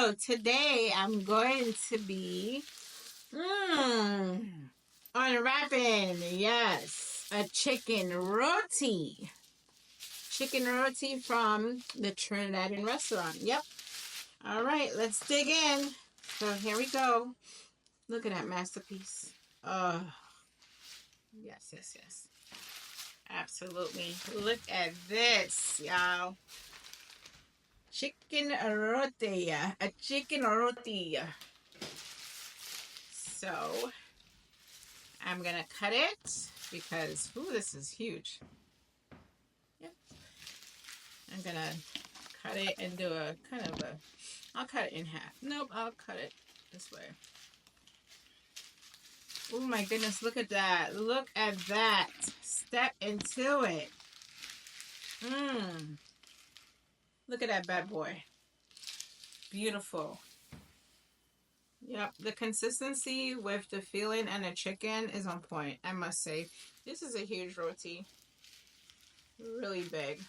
So today I'm going to be unwrapping, yes, a chicken roti. Chicken roti from the Trinidadian restaurant. Yep. All right, let's dig in. So here we go. Look at that masterpiece. Yes, yes, yes. Absolutely. Look at this, y'all. Chicken roti. A chicken roti. So I'm gonna cut it because this is huge. Yep. I'm gonna cut it and do a kind of a I'll cut it in half. Nope, I'll cut it this way. Oh my goodness, look at that. Look at that. Step into it. Look at that bad boy. Beautiful. Yep, the consistency with the filling and the chicken is on point, I must say. This is a huge roti. Really big.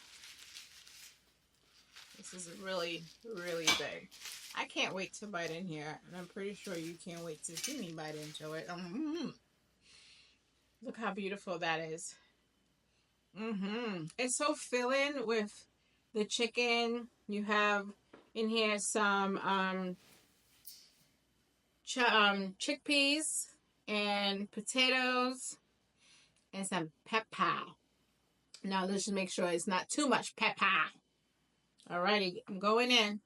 This is really, really big. I can't wait to bite in here, and I'm pretty sure you can't wait to see me bite into it. Look how beautiful that is. It's so filling with the chicken. You have in here some chickpeas and potatoes and some pepper. Now let's just make sure it's not too much pepper. Alrighty, I'm going in.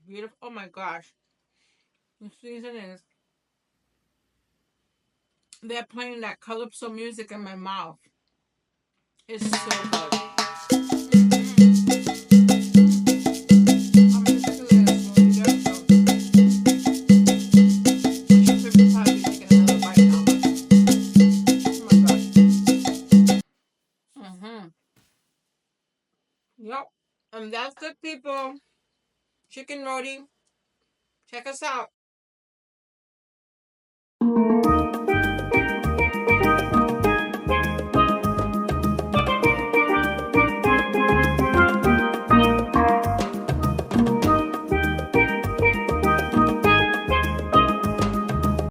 Beautiful. Oh my gosh. The seasonings. They're playing that calypso music in my mouth. It's so good. Yep. And that's it, people. Chicken roti. Check us out.